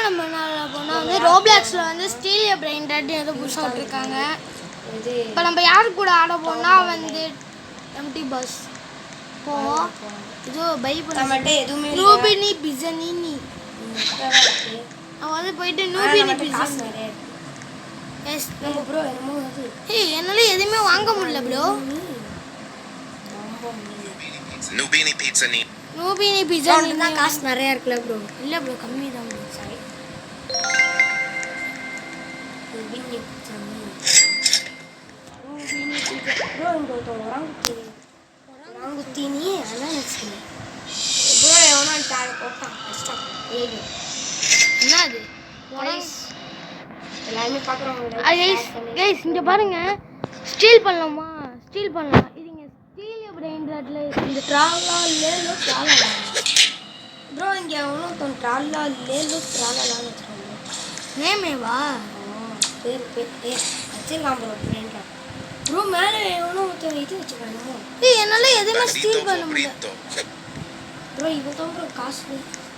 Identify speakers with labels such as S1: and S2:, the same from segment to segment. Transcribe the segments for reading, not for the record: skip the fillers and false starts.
S1: நம்ம என்ன போனால் வந்து ரோப்ளாக்ஸில் வந்து ஸ்டீலியோ பிரெயின் டேட் ஏதோ புதுசாக விட்டுருக்காங்க. இப்போ நம்ம யாரு கூட ஆட போனால் வந்து எம்டி பஸ் போவோம். ஏதோ பைபிள் எதுவுமே நூபினி பிசனினி அவன் வந்து போயிட்டு நூபினி பிசனி. எஸ் நம்ம ப்ரோ என்னால எதுவுமே வாங்க முடியல ப்ரோ.
S2: நூபினி பீட்சா
S1: நூபினி பிசா
S3: தான் காசு நிறைய இருக்குல்ல ப்ரோ.
S1: இல்லை ப்ரோ கம்மி தான் ப்ரோ.
S3: சாரி நூபினி பீட்சா ப்ரோ இங்கே ஒருத்தன் உரங்குத்தீனி அதான் வச்சுக்கேன் ப்ரோ. எவனோ தாழ போட்டான் கஷ்டம் ஏழு
S1: என்ன அது
S3: எல்லாருமே பார்க்குறவங்க
S1: கைஸ் இங்கே பாருங்க. ஸ்டீல் பண்ணலாமா? ஸ்டீல் பண்ணலாம். இதுங்க ஸ்டீலியோ பிரெயின் டேட்டில் இந்த
S3: ட்ராலா லேலோ ட்ராலா ப்ரோ. இங்கே எவனோ ஒருத்தன் ட்ராலா லேலோ ட்ராலான்னு வச்சுருக்காங்க.
S1: நேமேவா
S3: பேர் வச்சிருக்கான் ப்ரோ. ஃப்ரெண்டாக ப்ரோ மேலே எவனோ ஒருத்தன் இது வச்சுருக்கானோ.
S1: என்னால் எதுவுமே ஸ்டீல் பண்ண முடியல
S3: ப்ரோ. இவன் தான் ப்ரோ காசு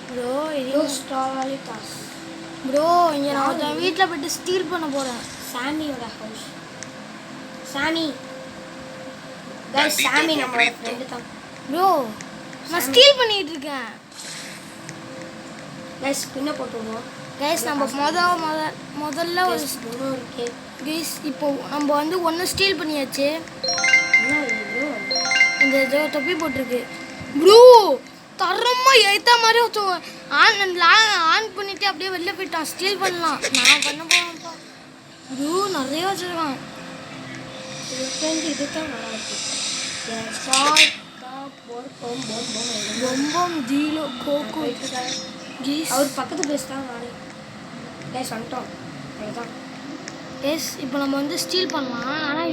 S1: ப்ரோ.
S3: ப்ரோ ஸ்டாலே காசு
S1: ப்ரோ. இங்கே நான் ஒருத்தன் வீட்டில் போய்ட்டு ஸ்டீல் பண்ண போகிறேன்.
S3: சாமியோட ஹவுஸ். சாமி சாமி நம்ம ஃப்ரெண்டு தான்
S1: ப்ரோ. நான் ஸ்டீல் பண்ணிகிட்டு இருக்கேன்.
S3: கைஸ் பின்ன போட்டுருவோம்.
S1: கைஸ் நம்ம முதல்ல ஒரு
S3: கேக்
S1: கைஸ் இப்போ நம்ம வந்து ஒன்று ஸ்டீல் பண்ணியாச்சு.
S3: என்ன ப்ரோ
S1: இந்த ஏதோ தொப்பி போட்டிருக்கு ப்ரோ. தரமாக ஏற்ற மாதிரி ஆன் பண்ணிட்டு அப்படியே வெளில போயிட்டான். ஸ்டீல் பண்ணலாம். நான் பண்ண போகிறேன்ப்பா ப்ரோ. நிறைய வச்சுருக்கான்.
S3: இது தான் நல்லா இருக்கு.
S1: ரொம்ப ஜீலோ கோகோ கீஸ்
S3: அவர் பக்கத்து பேஸ் தான் நானே கைஸ் வந்துட்டோம். அதுதான்
S1: எஸ். இப்போ நம்ம வந்து ஸ்டீல் பண்ணலாம். ஆனால்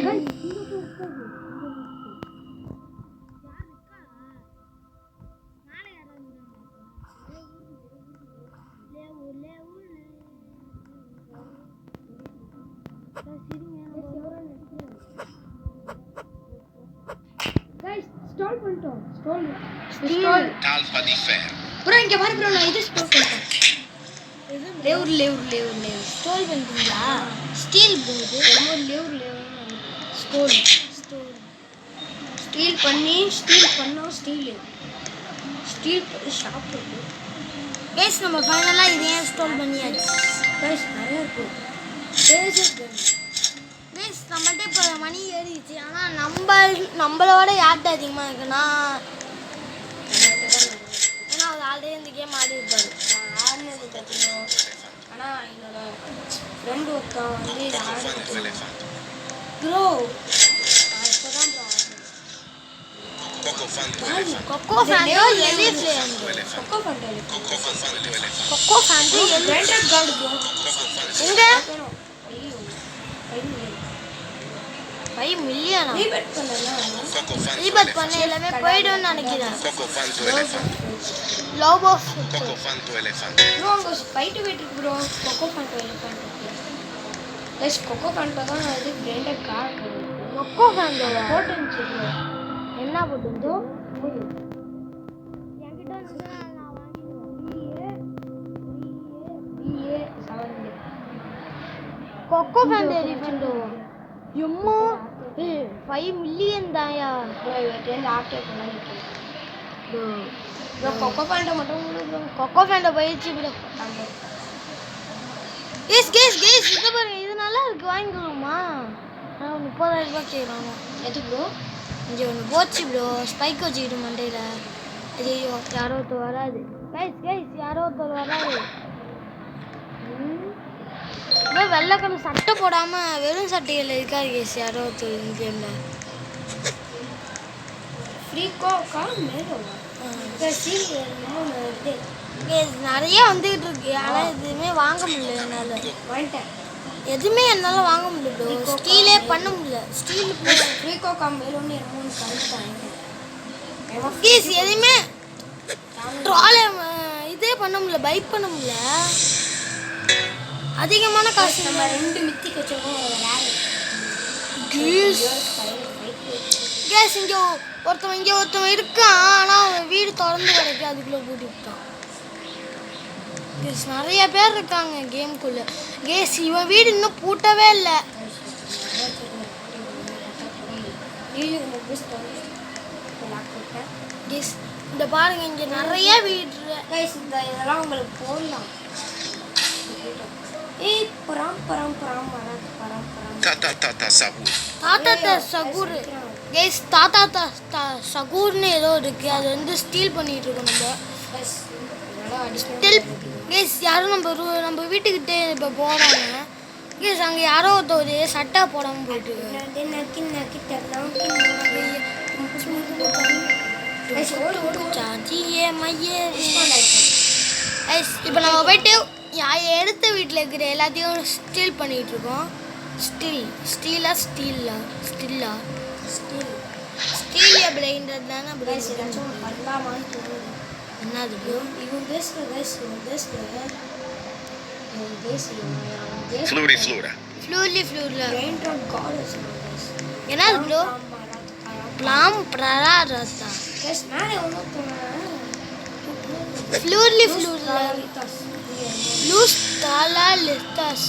S3: ஸ்டால் பண்ணிட்டோம். Stall
S2: talpa di ferro.
S3: Bro இங்கே பாரு ப்ரோ. நான் இது ஸ்டால் பண்ணிட்டேன். லேவர்
S1: ஸ்டோல் பண்ணுறீங்களா? ஸ்டீல் போகுது
S3: லேவர் ஸ்டோல் ஸ்டீல் பண்ணோம். ஸ்டீல் ஷாப் இருக்கு
S1: பேஸ். நம்ம ஃபைனலாக இதையே ஸ்டோல் பண்ணியாச்சு.
S3: கைஸ் நிறையா இருக்கும்.
S1: பேஸ் நம்மகிட்ட இப்போ மணி ஏறிடுச்சு. ஆனால் நம்மளோட யார்கிட்ட அதிகமாக இருக்குன்னா ஏன்னா அவர் ஆல்ரெடி இந்த கேம் ஆடி இருப்பார்.
S3: நான் ஆடினது கற்றுக்கணும். ஆனால் என்னோட ஃப்ரெண்டு ஒருத்தன் வந்து இதை ஆடி ப்ரோ. நான் இப்போ தான் bro
S2: Coco fan tu elefante.
S1: Coco ஃபேண்டோ எலிஃபேண்ட்.
S3: கொக்கோ ஃபேண்டோ
S2: Coco fan tu elefante.
S1: Coco ஃபேண்டோ
S3: branded card bro.
S2: Coco fan tu
S1: எங்க
S3: ஐயோ
S1: 5 மில்லியனா?
S3: ரீபெட் பண்ணலாம்.
S2: Coco fan tu
S1: ரீபட்
S2: elefante.
S1: பண்ண எல்லாமே போய்டும்னு நினைக்கிறேன்.
S2: Coco fan tu elefante.
S1: Love of
S2: Coco fan tu elefante.
S3: Bro அங்கே ஃபைட்டு போயிட்டு ப்ரோ. கொக்கோ ஃபேண்டோ எலிஃபேண்ட் கைஸ். கொக்கோ ஃபேண்டோ தான் இது பிராண்டட் கார்டு.
S1: கொக்கோ ஃபேண்டோவா?
S3: போட்டுருந்துச்சு ப்ரோ.
S1: என்ன போட்டுருந்தோ கொக்கோ ஃபேண்டோ எலிஃபேண்டோ எம்மா 5 மில்லியன் தாயா.
S3: இவர்கிட்ட ஆட்டே பண்ணிட்டு ப்ரோ. கொக்கோ ஃபேண்டோ மட்டும் ப்ரோ.
S1: கொக்கோ ஃபேண்டோ போயிடுச்சு ப்ரோ. கேஸ் இது பாருங்க. இது நல்லா இருக்கு. வாங்கிக்கலாமா? நான் 30,000 ரூபாய் கேட்குறாங்க.
S3: எது ப்ரோ?
S1: இங்கே ஒன்று போச்சு ப்ரோ. ஸ்பைக் வச்சுக்கிட்டு மண்டையில். ஐயோ யாரோ ஒருத்தர் வராது. கைஸ் யாரோ ஒருத்தர் வராது. வெள்ளை கலர் சட்டை போடாமல் வெறும் சட்டையில் இருக்காது கேஸ். யாரோ ஒருத்தர் இங்கே
S3: ஃப்ரீக்கோக்கா மேலோவா
S1: நிறைய வந்துகிட்டு இருக்கு. ஆனால் எதுவுமே வாங்க முடியல என்னால்.
S3: வந்துட்டேன்.
S1: எதுவுமே என்னால் வாங்க முடியல ப்ரோ. ஸ்டீலே பண்ண முடியல. ஸ்டீல்
S3: ஃப்ரீக்கோக்கா மேலோன்னு என்னமோ கரெக்டாக
S1: கேஸ் எதுவுமே ட்ராலே இதே பண்ண முடியல. பைக் பண்ண முடியல. அதிகமான காசு.
S3: நம்ம 2 மித்திக்கு வச்சோம்.
S1: கேஸ் இங்கே ஒருத்தவன் இருக்கான். ஆனால் அவன் வீடு திறந்து கிடக்கு. அதுக்குள்ளே பூட்டி விட்டான். Guys, நிறைய பேர் இருக்காங்க கேம்குள்ள. கேஸ் இவன் வீடு இன்னும் பூட்டவே இல்லை. கேஸ் இந்த பாருங்க இங்க நிறைய வீடு.
S3: கைஸ் இந்த இதெல்லாம் உங்களுக்கு போடலாம். ஏய் பரம் பரம் பரம் பரம் பரம் பரம்
S2: Tata sabur.
S1: தாத்தா சகூர். கேஸ் தாத்தா சகூர்னு ஏதோ இருக்கு. அது வந்து ஸ்டீல் பண்ணிட்டு இருக்கோம் நம்ம.
S3: கைஸ் இதெல்லாம் அடிஷனல்
S1: ஸ்டில் கேஸ் யாரும் நம்ம வீட்டுக்கிட்டே இப்போ போகிறாங்க. கேஸ் அங்கே யாரோ ஒருத்தர் சட்டை போடாமல் போயிட்டு
S3: நக்கி நக்கி நக்கி தரலாம். கைஸ் ஓடு ஓடு
S1: சாச்சியே மையே. கைஸ் இப்போ நம்ம போயிட்டு எடுத்த வீட்டில் இருக்கிற எல்லாத்தையும் ஸ்டீல் பண்ணிகிட்டு இருக்கோம். ஸ்டீலா ஸ்டீலியா பிளைண்டர் தானே.
S3: கைஸ் ஏதாச்சும் பண்ணலாமான்னு தோணுது.
S1: என்னது ப்ரோ?
S3: இவன் பேசுகிற கைஸ் இவன் பேசுகிறேன்.
S2: Fluri flura.
S1: ஃப்ளூரில்
S3: Raindrop goddess guys.
S1: என்னது ப்ரோ? பிளாம் ப்ராரதா
S3: கைஸ் மேலே ஒன்று
S1: ஃப்ளூரில் லூஸ் தாலா லித்தாஸ்.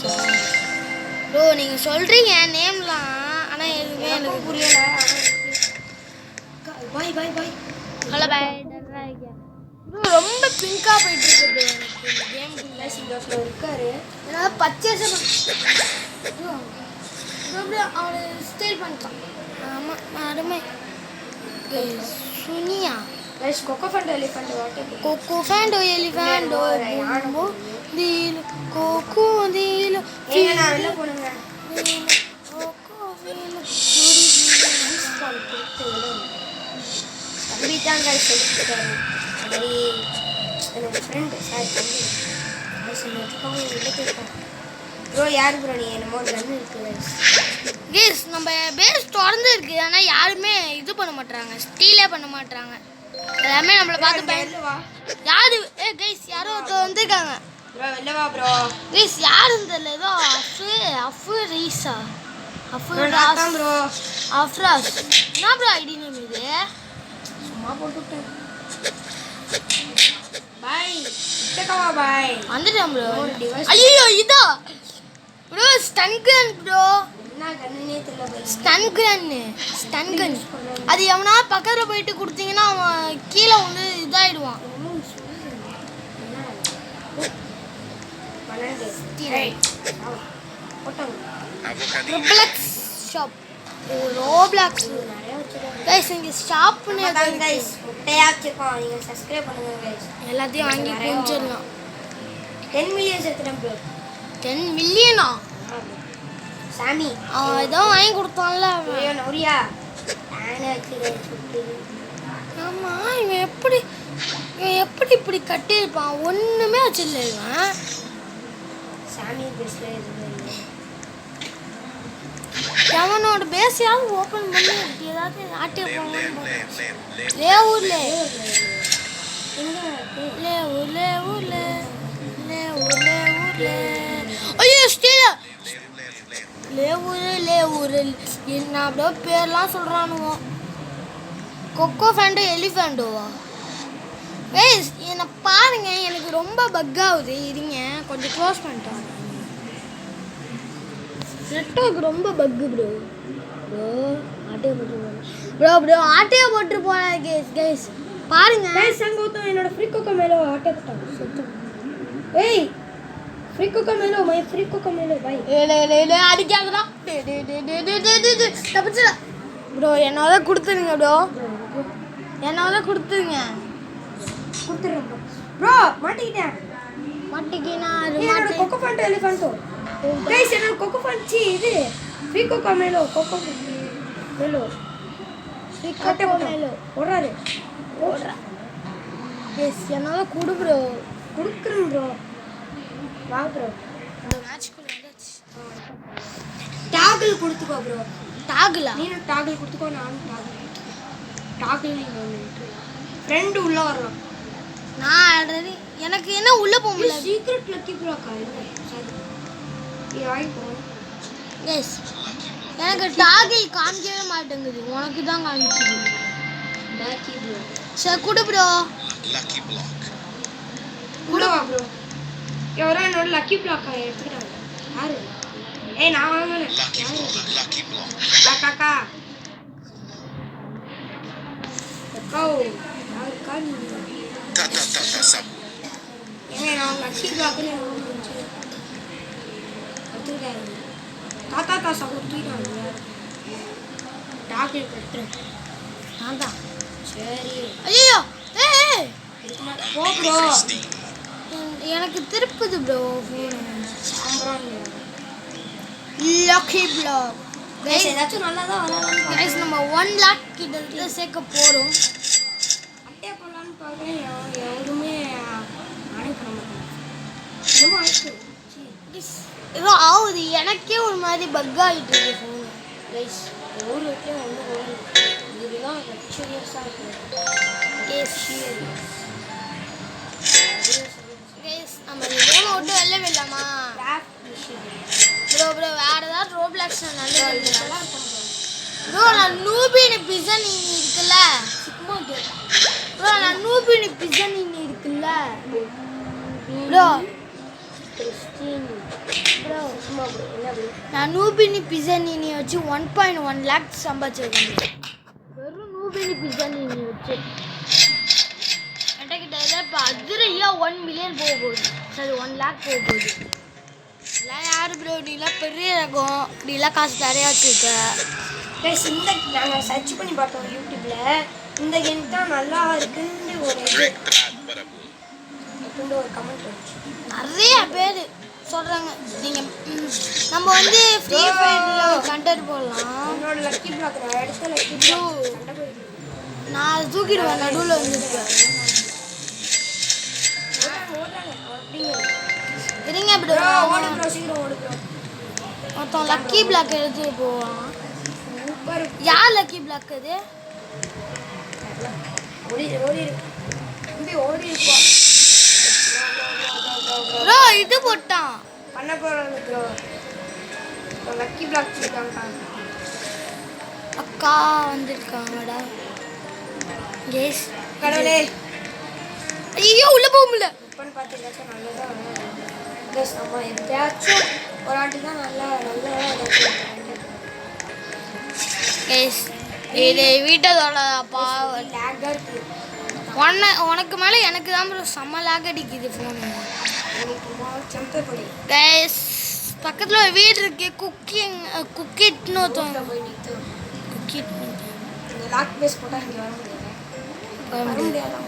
S1: ப்ரோ நீங்கள் சொல்கிறீங்க நேம்லாம், ஆனால் எதுவுமே எனக்கு
S3: புரியல. பாய் பாய் பாய்.
S1: ஹலோ பாய். ப்ரோ ரொம்ப பிங்காக போயிட்டு இருக்கு ப்ரோ எனக்கு இந்த கேமுக்குள்ள.
S3: சிங்கப்பூர் இருக்காரு.
S1: ஏதாவது பச்சை ப்ரோ அவனை ஸ்டைல் பண்ணிட்டான். ஆமாம் அருமை. சுனியா
S3: கைஸ் கொக்கோஃபண்ட் elephant water.
S1: Cocofando elefando bombo dilo coco dilo
S3: ஏங்க நான் வெளில போணுங்க.
S1: coco dilo
S3: தம்பி தான் கைஸ் சொல்லிட்டாரு. சரி என்னோட ஃப்ரெண்ட் சார் தம்பி கைஸ் வச்சுக்கோங்க வெளில போயிருக்கோம். ப்ரோ யார் ப்ரோ நீ என்னமோ கன் இருக்கு கைஸ்.
S1: கேஸ் நம்ம பேஸ் திறந்து இருக்கு, ஆனால் யாருமே இது பண்ண மாட்டாங்க, ஸ்டீலே பண்ண மாட்டாங்க. எல்லாமே நம்மளை பார்த்து
S3: வெளில வா
S1: யாரு கைஸ் யாரோ ஒருத்தர் வந்திருக்காங்க.
S3: ப்ரோ வெளில வா ப்ரோ.
S1: கைஸ் யாருன்னு தெரியல, ஏதோ அஃபு ரீசா
S3: தான் ப்ரோ.
S1: அஃப்ராஸ் என்ன ப்ரோ ஐடி நேம் இது?
S3: சும்மா போட்டுட்டேன். பாய் டேக்கவா பாய்.
S1: வந்துட்டேன் ப்ரோ.
S3: ஒரு டிவைஸ்
S1: ஐயோ இதோ ப்ரோ ஸ்டன் கன் ப்ரோ.
S3: என்ன கன்னுனே தெரியல பாய்.
S1: ஸ்டன் கன் அது எவனா பக்கத்தில் போயிட்டு கொடுத்தீங்கன்னா அவன் கீழே வந்து இதாயிடுவான். Roblox shop. ரோப்ளாக்ஸ் கைஸ் இங்கே ஷாப்னு
S3: கைஸ் முட்டையா வச்சிருக்கோம். நீங்க சப்ஸ்கிரைப் பண்ணுங்க கைஸ்.
S1: எல்லாத்தையும் வாங்கி குடிச்சிடலாம்.
S3: 10 மில்லியன் செத்துறேன் ப்ரோ.
S1: 10 மில்லியனா?
S3: சாமி
S1: அவன் ஏதோ வாங்கி கொடுத்தான்ல அவன்.
S3: ஐயோ நௌரியா நானே வச்சுக்கிறேன் சுட்டு.
S1: ஆமாம் இவன் எப்படி இப்படி கட்டியிருப்பான்? ஒன்றுமே வச்சிடல இவன்.
S3: சாமி பேஸ்ல எதுவுமே இல்லை.
S1: அவனோட பேஸையாவது ஓப்பன் பண்ணி ஏதாவது ஆட்டிய போகணும். லேவூர்ல ஐயோ ஸ்டீலா லேவூர் என்ன அப்படியே பேர்லாம் சொல்கிறானுவோ. கொக்கோ ஃபேண்டோ எலிஃபேண்டோவா? ஏய் என்னை பாருங்க, எனக்கு ரொம்ப பக் ஆகுது. இருங்க கொஞ்சம் க்ளோஸ் பண்ணிட்டோம். நெட்வொர்க் ரொம்ப பக்கு ப்ரோ. ஆட்டையை போட்டு போகிறேன் கேஸ் பாருங்க.
S3: சங்கோத்தம் என்னோட ஃப்ரீ கோக்கோ மேலோ ஆட்டேட்டான் சுத்து. ஏய் ஃப்ரீ கோக்கோ மேலோ மை ஃப்ரீ கோக்கோ மேலோ பை.
S1: அடிக்காதடா. தப்பிச்சல ப்ரோ. என்னோட கொடுத்துருங்க ப்ரோ. என்னோட கொடுத்துருங்க.
S3: கொடுத்துறேன் ப்ரோ. மாட்டிக்கிட்டேன்.
S1: மாட்டிக்கினா
S3: என்னோட கொக்கோ ஃபண்ட் எலிஃபண்டோ கைஸ். என்னோட கொக்கோ ஃபண்ட் இது ஃப்ரீ கோக்கோ மேலோ கொக்கோ மேலோ
S1: ஃப்ரீ கோக்கோ மேலோ
S3: ஓடுறாரு.
S1: எஸ் என்னோட கொடு ப்ரோ.
S3: கொடுக்குறேன் ப்ரோ. வா ப்ரோ.
S1: இந்த மேட்ச்க்குள்ள வந்துச்சு.
S3: டாகிள் கொடுத்துக்கோ ப்ரோ.
S1: டாகுலா?
S3: நீனும் டாகிள் கொடுத்துக்கோ. நானும் டாகிள் கொடுத்துக்கோ. டாகிள் ஃப்ரெண்டு உள்ள வரலாம்.
S1: நான் ஆல்ரெடி எனக்கு என்ன உள்ள போக முடியல.
S3: சீக்ரெட் லக்கி ப்ரோ காலையில இது வாங்கிக்கோ.
S1: எஸ் எனக்கு டாகில் காமிக்கவே மாட்டேங்குது. உனக்கு தான் காமிக்குது.
S3: Lucky bro.
S1: சரி கொடு ப்ரோ.
S2: Lucky block.
S3: கூட வா ப்ரோ. யாரோ என்னோட லக்கி பிளாக் எடுத்துக்கிட்டாங்க. யாரு? ஏய் நான் வாங்கல.
S2: Lucky block. Lucky block.
S3: காக்கா கோ யாரு காணி
S2: Tata sabu.
S3: ஏங்க நான் லக்கி பிளாக்ல எடுத்துக்கிட்டாங்க. தாத்தா சகுத்திட்டாங்க. டாக்டர் எடுத்துறேன். நான் தான். சரி.
S1: ஐயோ ஏய்
S3: போ ப்ரோ.
S1: எனக்கு திருப்புது ப்ரோ ஃபோன்.
S3: சாம்பராங்க.
S1: Lucky block.
S3: கைஸ் ஏதாச்சும் நல்லா தான் வராதுன்னு
S1: கைஸ் நம்ம 1 lakh கிட்ட சேர்க்க போறோம்.
S3: அட்டே பண்ணலான்னு பார்க்குறேன். எவருமே நானே பண்ண மாட்டேன். என்னமோ ஆயிடுச்சு.
S1: ஏதோ ஆகுது, எனக்கே ஒரு மாதிரி பக் ஆகிட்டு இருக்கு ஃபோன்.
S3: கைஸ் ஒரு வீட்லேயும் ஒன்றும் ஓடுது. இதுதான் லக்ஸரியஸாக இருக்குது.
S1: கைஸ் நம்ம இந்த கேம் விட்டு வெளில விடலாமா ப்ரோ? ப்ரோ வேற ஏதாவது ரோப்ளாக்ஸ் நல்ல
S3: நல்லா இருக்கும்
S1: ப்ரோ. நான் நூபினி பிசன் இருக்குல்ல ப்ரோ, நான் நூபினி பிசன் இருக்குல்ல ப்ரோ. ப்ரோ நான் நூபினி பிசனினி வச்சு 1.1 lakh சம்பாதிச்சிருக்கேன். வெறும் நூபினி பிசனினி வச்சு கிட்ட இப்போ அதிரையா 1 million போக போகுது. சரி 1 lakh போக போகுது. எல்லாம் யாரு ப்ரோ? நீலாம் பெரிய ரகம், நீலாம் காசு நிறையா வச்சுருக்க.
S3: கைஸ் இந்த நாங்கள் சர்ச் பண்ணி பார்த்தோம் யூடியூப்பில். இந்த கேம் தான் நல்லா இருக்குன்னு ஒரு அப்படின்னு ஒரு கமெண்ட் வந்துச்சு.
S1: நிறைய பேர் சொல்கிறாங்க. நீங்கள் நம்ம வந்து ஃப்ரீ ஃபயரில் கண்டென்ட் போடலாம்.
S3: என்னோட லக்கி பிளாக் நான் எடுத்த லக்கி பிளாக் சண்டை போயிடுது.
S1: நான் அதை தூக்கிடுவேன் நடுவில் வந்துருக்கேன். இருங்க ப்ரோ,
S3: ஓடு ப்ரோ, சீக்கிரம் ஓடு ப்ரோ.
S1: மொத்தம் லக்கி பிளாக் எடுத்து போவான்.
S3: சூப்பர்.
S1: யார் லக்கி பிளாக் அது?
S3: ஓடி ஓடி தம்பி ஓடி இருப்பா.
S1: ப்ரோ இது போட்டான்.
S3: பண்ண போகிறது ப்ரோ. லக்கி பிளாக் வச்சுருக்காங்க.
S1: அக்கா வந்திருக்காங்கடா. எஸ்
S3: கடவுளே.
S1: ஐயோ உள்ள போக முடியல.
S3: இப்போன்னு பார்த்துக்கிட்டாச்சும் நல்லதாக வரும். ப்ளஸ் நம்ம எப்பயாச்சும் ஒரு வாட்டி தான் நல்லா ஏதாச்சும்
S1: எஸ் இது வீட்டை தொடாதாப்பா.
S3: லேக்காக இருக்குது.
S1: உனக்கு மேலே எனக்கு தான் ப்ரோ செம்ம லேக் அடிக்குது ஃபோனு.
S3: செம்பப்படி
S1: கைஸ் பக்கத்தில் ஒரு வீடு இருக்கு. குக்கிட்னு ஒருத்தவங்க.
S3: போய் நிற்கும்.
S1: குக்கிட்
S3: இந்த லாக் பேஸ் போட்டால் இங்கே வர முடியாது. வர முடியாதான்.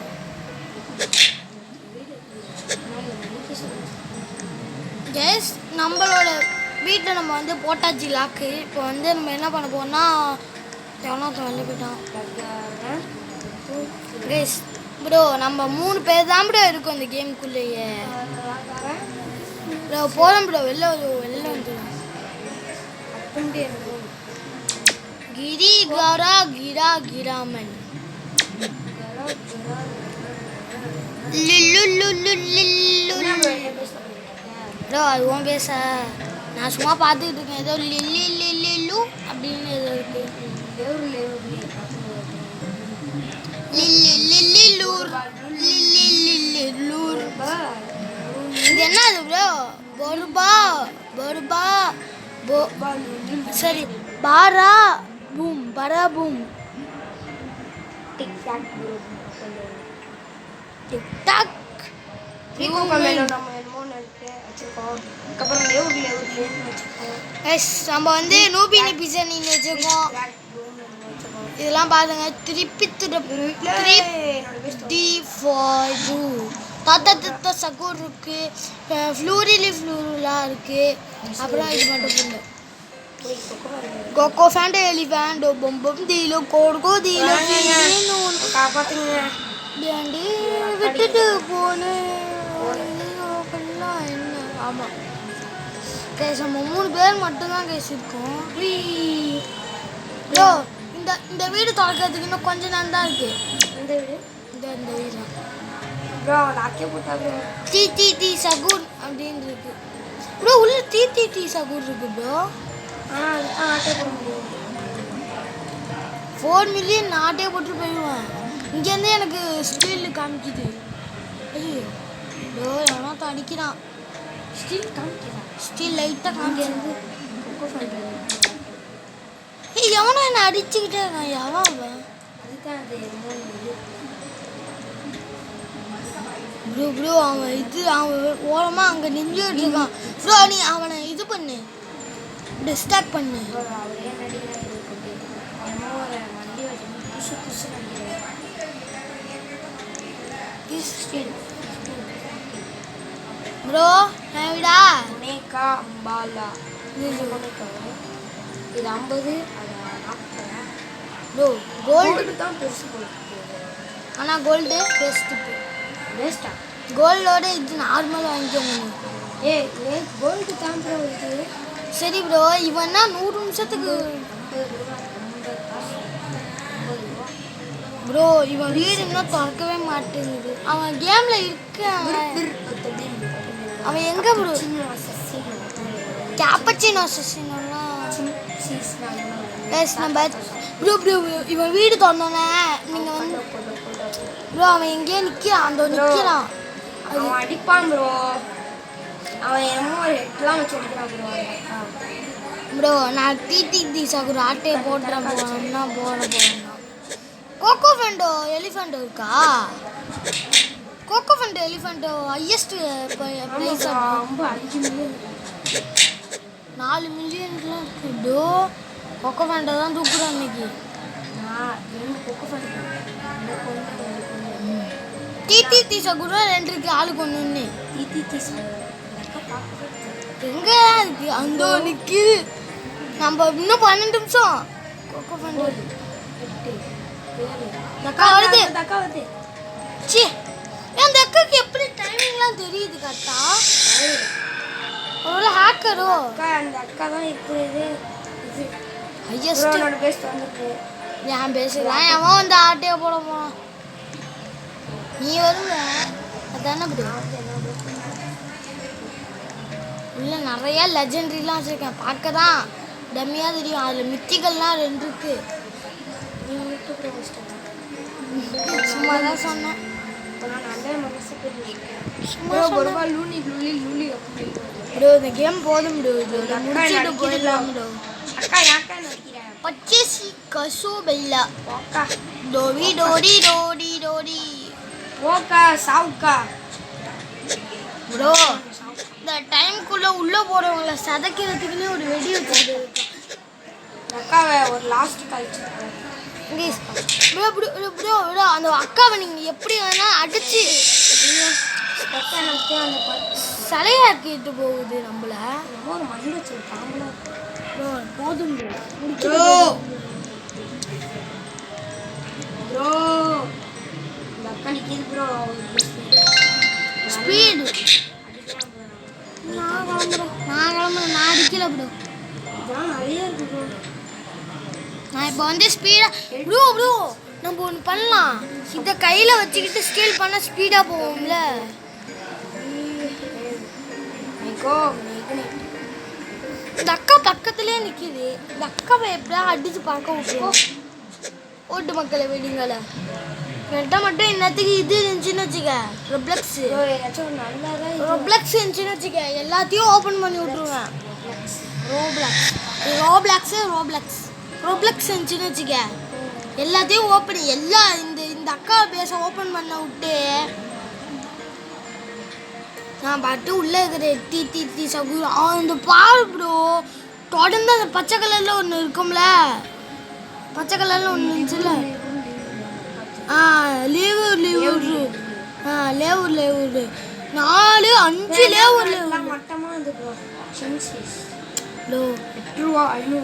S1: கைஸ் நம்மளோட வீட்டில் நம்ம வந்து போட்டாச்சு லாக்கு. இப்போ வந்து நம்ம என்ன பண்ண போறோம்னா எவனோ வெளில போயிட்டான். கைஸ் ப்ரோ நம்ம 3 பேர் தான் ப்ரோ இருக்கோம் இந்த கேமுக்குள்ளேயே. ப்ரோ போகிறோம் ப்ரோ, வெளில வந்துடும். கிரி கரா கிரா கிராமன் ப்ரோ அது ஓன் பேச. நான் சும்மா பார்த்துக்கிட்டு இருக்கேன். ஏதோ லில்லு அப்படின்னு ஏதோ இருக்கு. இது என்ன அது ப்ரோ? பொருபா சரி பாரா பூம்
S3: டிக்டாக்
S1: நம்ம வந்து நூபினி பிசன் வச்சுருக்கோம். இதெல்லாம் பாருங்க. திருப்பி தாத்தா சகூர் இருக்கு. ஃப்ளூரிலாம் இருக்கு. அப்புறம் இது மட்டும் இல்லை. கொக்கோ ஃபேண்ட் எலிஃபேண்ட் பொம்பம் தீலோ கோடுகோ தீலோ
S3: காப்பாத்துங்க.
S1: விட்டுட்டு போனு என்ன. ஆமாம் கேஸ் நம்ம 3 பேர் மட்டும்தான் கேஸ் இருக்கோம். ப்ரோ இந்த வீடு திறக்கிறதுக்கு இன்னும் கொஞ்ச நேரம் தான் இருக்கு.
S3: இந்த வீடு
S1: இந்த வீடு
S3: ப்ரோ லாக்கே போட்டாங்க.
S1: டி சகூர் அப்படின்னு இருக்கு ப்ரோ. உள்ள டி சகூர் இருக்கு ப்ரோ.
S3: ஆட்டே போட முடியும்.
S1: 4 million நாட்டே போட்டு போயிடுவேன். இங்கேருந்து எனக்கு ஸ்டீல் காமிக்குது. ஐயோ ப்ரோ எவனோ அடிக்கிறான்.
S3: ஸ்டீல் காமிக்கிறா
S1: ஸ்டீல் லைட்டாக
S3: இங்கே
S1: காமிச்சு.
S3: இருந்து கொக்கோ பண்ணுறது
S1: ஏய் எவனோ என்ன அடிச்சுக்கிட்டே இருக்கான். எவன் அவன்?
S3: அதுதான் அது என்னமோ இது
S1: ப்ரோ ப்ரோ அவன் அவன் ஓரமாக அங்கே நின்றுட்டு இருக்கான். ப்ரோ நீ அவனை இது பண்ணு, டிஸ்ட்ராக்ட் பண்ணு.
S3: அவர் ஏன் நடிகராக இருக்குது என்னமோ ஒரு வண்டி வச்சு புதுசு புதுசு நடிக்கிறார்
S1: ப்ரோ விடா
S3: முனேகா அம்பாலா இது முனேகாவு இது 50 அது 40
S1: ப்ரோ கோல்டு
S3: கோல்டு தான் பெருசு போயிருக்கு
S1: ஆனால் கோல்டு பெஸ்ட்டு.
S3: வேஸ்டா
S1: கோல்டோட இது நார்மல் வாங்கிக்கணும்.
S3: ஏய் கோல்டு தான் ப்ரோ இது
S1: சரி ப்ரோ இவன்னா 100 நிமிஷத்துக்கு
S3: 50 ரூபா 50 காசு 50 ரூபா
S1: ப்ரோ இவன் வீடு இன்னும் திறக்கவே மாட்டேங்குது. அவன் கேமில் இருக்க அவன் எங்கே ப்ரோ? கேப்பச்சினோ அசசினோலாம் எஸ் நம்ம ப்ரோ ப்ரோ இவன் வீடு திறந்தோன்னே நீங்கள் வந்து ப்ரோ அவன் எங்கேயோ நிற்கிறான். அந்த நிற்கிறான்.
S3: அவன் அடிப்பான் ப்ரோ அவன் என்னமோ ஒரு ஹெட்லாம் வச்சு அடிக்கிறான் ப்ரோ
S1: ப்ரோ நான் டிடி சாகுர் ஆட்டையை போட்டுறேன் போனா போகிறேன். கோகோ ஃபெண்டோ எலிஃபெண்டோ இருக்கா? கோகோ ஃபெண்டோ எலிஃபெண்டோ ஹையஸ்ட் ப்ரைஸ்
S3: ரொம்ப 5 மில்லியன்
S1: 4 மில்லியன்லாம் இருக்கு ப்ரோ. கோகோ ஃபெண்டோ தான் தூக்குறோம் இன்னைக்கு.
S3: நான் 2 கொக்கோ ஃபண்ட்
S1: டிடி சாகுர் 2 இருக்கு ஆளுக்கு ஒன்று.
S3: டிடி
S1: எங்க இருக்கு? அந்த நிற்கிது. நம்ம இன்னும் 12 நிமிஷம். கோகோ ஃபெண்டோ தக்கா வருது.
S3: தக்கா வருது
S1: சி அந்த அக்காக்கு எப்படி டைமிங்லாம் தெரியுது கரெக்டா? ஒரு ஹேக்கரோ?
S3: அக்கா அந்த அக்கா தான் இருக்குது இது
S1: ஹையஸ்ட்
S3: ப்ரோனோட பேஸ்ட் வந்துருக்கு
S1: நான் பேசுகிறேன். எவன் வந்து ஆட்டையை போட போனான்? நீ வருவ அதானே ப்ரோ. இல்லை நிறையா லெஜெண்ட்ரிலாம் வச்சுருக்கேன். பார்க்க தான் டம்மியாக தெரியும். அதில் மித்திகள்லாம் 2 இருக்கு.
S3: நீ மட்டும் ப்ரோ வச்சிட்டேன்
S1: சும்மா தான் சொன்னேன்.
S3: நான் நல்ல மனசு
S1: சும்மா
S3: ப்ரோ
S1: சொன்னேன்.
S3: ஒருவா லூனி அப்படி
S1: ப்ரோ இந்த கேம் போதும் ப்ரோ. இதோட முடிச்சுட்டு போயிடலாம் ப்ரோ.
S3: அக்கா யாக்கா நடிக்கிறேன்
S1: பச்சேசி கசு பெல்லா
S3: போக்கா
S1: டோடி டோடி டோடி டோடி
S3: போக்கா சாவுக்கா
S1: ப்ரோ. இந்த டைம்குள்ளே உள்ளே போகிறவங்கள சதைக்கிறதுக்குன்னே ஒரு வெடி வச்சுட்டு
S3: அக்காவை ஒரு லாஸ்ட் கழிச்சு
S1: ப்ரோ ப்ரோ ப்ரோ ப்ரோ அந்த அக்காவை நீங்கள் எப்படி வேணால் அடிச்சு
S3: அந்த
S1: சிலையாக்கிட்டு போகுது நம்மள.
S3: ஒரு மண் வச்சு பாம்புலாம்
S1: ப்ரோ போதும்
S3: ப்ரோ ப்ரோ இந்த அக்கா நிற்கிது ப்ரோ
S1: ஸ்பீடு. நான் கிளம்புறேன். நான் அடிக்கல ப்ரோ.
S3: இதெல்லாம் நிறைய இருக்கு ப்ரோ
S1: நான் இப்போ வந்து ஸ்பீடாக ப்ரோ ப்ரோ நம்ம ஒன்று பண்ணலாம். இதை கையில் வச்சுக்கிட்டு ஸ்கேல் பண்ணால் ஸ்பீடாக போவோம்ல. இந்த அக்கா பக்கத்துலேயே நிற்கிது. இந்த அக்காவை எப்படியா அடித்து பார்க்க விட்டுருவோம். ஓட்டு மக்களை வெடிங்கள என்கிட்ட மட்டும் இன்னத்துக்கு இது இருந்துச்சுன்னு வச்சுக்க. ரொப்ளக்ஸு ரொப்ளக்ஸ் இருந்துச்சுன்னு வச்சுக்க எல்லாத்தையும் ஓப்பன் பண்ணி விட்ருவேன். ரோப்ளக்ஸ் இருந்துச்சுன்னு வச்சுக்க எல்லாத்தையும் ஓப்பன் இந்த அக்கா பேச ஓப்பன் பண்ண விட்டு நான் பாட்டு உள்ளே இருக்கிறேன். டி சகு அந்த பாரு ப்ரோ தொடர்ந்து அந்த பச்சை கலரில் ஒன்று இருக்கும்ல. பச்சை கலரில் ஒன்று இருந்துச்சுல்ல. லேவூர் 4 5 லேவூர்
S3: மட்டமாக வந்து
S1: ப்ரோ
S3: 8 ரூபா 500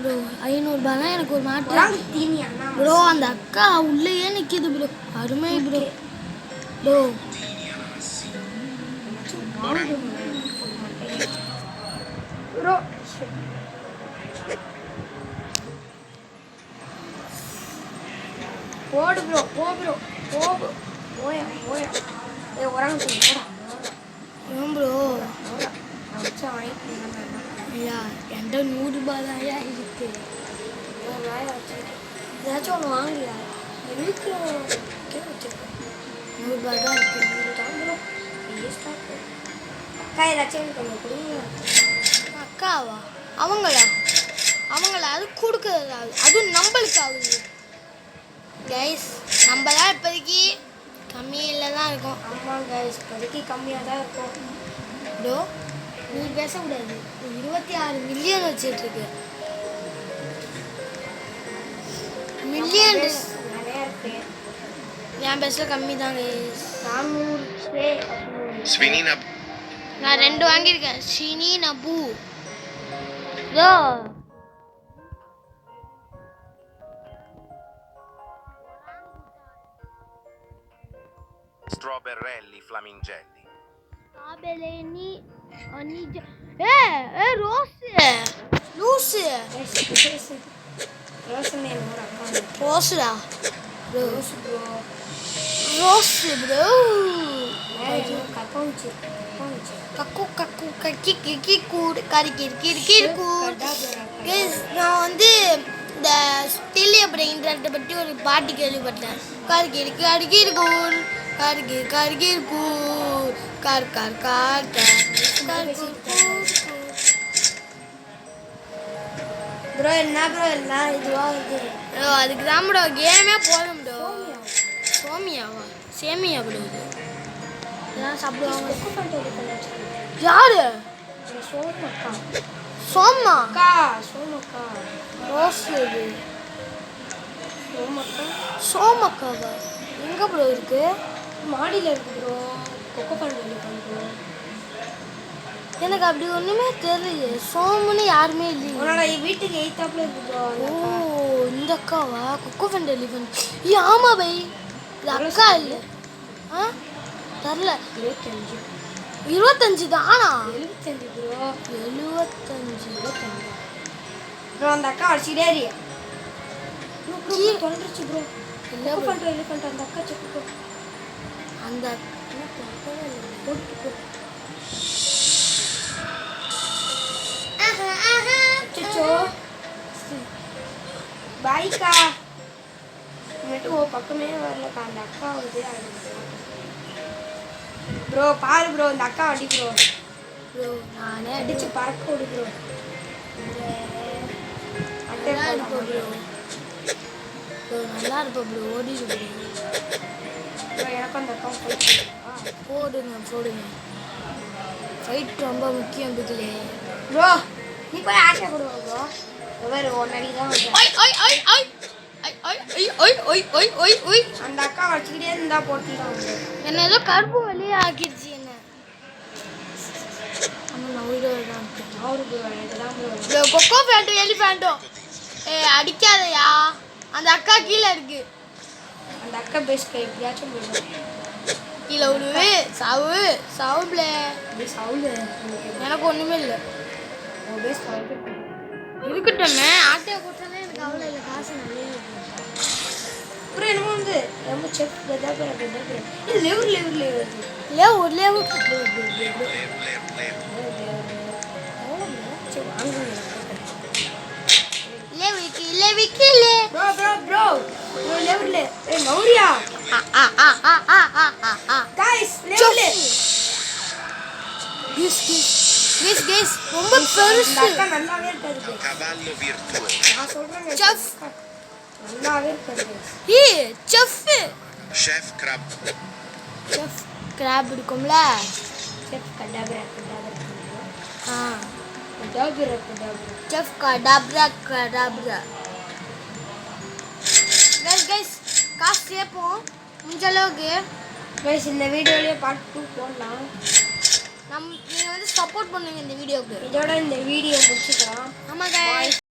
S1: ப்ரோ 500 தான் எனக்கு ஒரு மாற்றம் ப்ரோ. அந்த அக்கா உள்ளேயே நிற்கிது ப்ரோ. அருமை ப்ரோ. ப்ரோ
S3: ப்ரோ போடு ப்ரோ போயா ஏ உரங்க போடா
S1: ஏன் ப்ரோ
S3: வச்சா வாங்கிட்டு
S1: ஐயா என்கிட்ட 100 ரூபாய் தான் இருக்கு.
S3: ஏதாச்சும் ஒன்று வாங்கலையா வீட்டில் வச்சுருக்கேன்
S1: 100 ரூபாய் தான் இருக்கு.
S3: அக்கா ஏதாச்சும் கொஞ்சம் கொடுங்க.
S1: அக்காவா? அவங்களா அது கொடுக்குறது அதுவும் நம்மளுக்கு ஆகுது கைஸ். நம்ம தான் இப்போதைக்கு கம்மியில் தான் இருக்கோம்.
S3: ஆமாம் கைஸ், இப்போதைக்கு கம்மியாக தான் இருக்கும்.
S1: டோ நீ பேசக்கூடாது. 26 மில்லியன் வச்சிட்ருக்கு. மில்லியன்
S3: நிறையா இருக்கு.
S1: என் பேஸில் கம்மி தான் கைஸ்.
S3: 400
S2: Svinina
S1: நான் 2 வாங்கியிருக்கேன். ஷினி நபு டோ
S2: Strawberrelli flamingelli.
S1: ஆபெலேனி அனிஜ ரோஸ் லூசு
S3: ரோஷன் என்னோட அக்கா.
S1: ரோஸ்டா
S3: ரோஸ் ப்ரோ.
S1: Rose bro.
S3: கக்கவுச்சு
S1: கக்கு கக்கு கக்கி கிக்கி கூடு கறி கிரி கிரி கூடு. நான் வந்து இந்த ஸ்டில்லிய பிரெயின்றதை பற்றி ஒரு பாட்டு கேள்விப்பட்டேன். கருகிரி கருகிரி கூடு கருகிரி கருகிரி கூடு கார் கார் கார்
S3: ப்ரோ. என்ன ப்ரோ எல்லாம் இதுவாகுது?
S1: அதுக்கு தான் ப்ரோ கேமே போதும் ப்ரோ. சோமியாவா சேமியா ப்ரோ இது இதெல்லாம் சாப்பிடுவாங்க. யாரு?
S3: சோமக்கா.
S1: சோமா
S3: அக்கா சோமக்கா.
S1: ரோஸ் இது
S3: சோமக்கா
S1: சோமக்காவா எங்கே ப்ரோ இருக்கு?
S3: மாடியில் இருக்கு ப்ரோ. கொக்கோ பண்ணி பண்ணுறோம்.
S1: எனக்கு அப்படி ஒன்றுமே தெரியல. சோமுன்னு யாருமே இல்லையே.
S3: உன்னோட வீட்டுக்கு எய்த்தாப்புல இருக்கு ப்ரோ.
S1: ஓ இந்த அக்காவா? கொக்கோ ஃபண்ட் எலிஃபண்ட். ஆமா பை இது அக்கா இல்லை. ஆ தரல. 25 தானா?
S3: 75 ப்ரோ.
S1: 75
S3: ப்ரோ அந்த அக்கா அடிச்சுட்டே இரு. தொலைஞ்சிருச்சு ப்ரோ.
S1: இல்லை
S3: கொக்கோ
S1: bro.
S3: பண்ணுற எலிஃபண்ட் அந்த அக்கா செக் ப்ரோ.
S1: அந்த
S3: போட்டு அச்சோ பாய்க்கா. மட்டும் ஓ பக்கமே வரலக்கா. அந்த அக்கா வந்து ப்ரோ பாரு ப்ரோ. இந்த அக்கா அடி ப்ரோ.
S1: ப்ரோ நானே
S3: அடிச்சு பறக்க விடு ப்ரோ.
S1: நல்லா இருப்போம் ப்ரோ. ப்ரோ நல்லா இருப்போம் ப்ரோ. ஓடிச்சு ப்ரோ.
S3: எனக்கும் அந்த அக்கா
S1: போடுங்க போடுங்க. ஃபைட் ரொம்ப முக்கியம் பிகிலே.
S3: ப்ரோ. நீ போய் ஆசை கொடுவா ப்ரோ. வேறு ஒன்னடி தான் வந்து
S1: ஐ ஐ ஐ ஐ ஐ ஐ ஐ ஐ ஐ ஐ ஐ ஐ
S3: அந்த அக்கா வச்சுக்கிட்டே இருந்தா போட்டுலாம்
S1: என்ன ஏதோ கருப்பு வெளியே ஆக்கிடுச்சு என்ன. ஆனால் நான் உயிரோடு தான் இருக்கேன்.
S3: அவரு ப்ரோ. இதுதான் ப்ரோ.
S1: ப்ரோ கொக்கோ ஃபேண்ட்டும் எலிஃபேண்ட்டும் அடிக்காதயா. அந்த அக்கா கீழே இருக்கு.
S3: அந்த அக்கா பெஸ்ட் எப்படியாச்சும் போயிடும்.
S1: கீழே விடுவு சாவு சாவுப்ல.
S3: அப்படி சவுண்டு
S1: எனக்கு ஒன்றுமே இல்லை.
S3: பெஸ்ட் சவுண்டு
S1: இருக்கட்டுமே. ஆட்டையை போட்டாலே எனக்கு அவ்வளோ இல்லை. காசு நிறைய இருக்கு.
S3: அப்புறம் என்னமோ வந்து ரொம்ப செக் இது லெவர் லெவர் லெவர்
S1: லேவு லேவு லேவிக்கு லேவிக்கு லே.
S3: ப்ரோ ப்ரோ ப்ரோ ப்ரோ லெவர்ல நௌரியா गाइस லெவர்ல
S1: கேஸ் ரொம்ப பெருசு.
S3: அக்கா நல்லாவே இருக்காது.
S2: Cavallo virtuoso.
S3: நான் சொல்றேன்
S1: செஃப்
S3: நல்லாவே இருக்காது.
S1: Chef
S2: Chef crab.
S1: Chef crab இருக்கும்ல.
S3: செஃப் கடாபரா கடாபரா
S1: ஆ
S3: கடாபரா கடாபரா
S1: செஃப் கடாப்ரா கடாப்ரா. கைஸ் காசு சேர்ப்போம் முடிஞ்ச அளவுக்கு.
S3: गाइस இந்த வீடியோலயே பார்ட் 2 போடலாம்.
S1: நீங்கள் வந்து சப்போர்ட் பண்ணுங்க இந்த வீடியோக்கு.
S3: இதோட இந்த வீடியோ முடிச்சுக்கலாம்.
S1: ஆமாம் கைஸ்.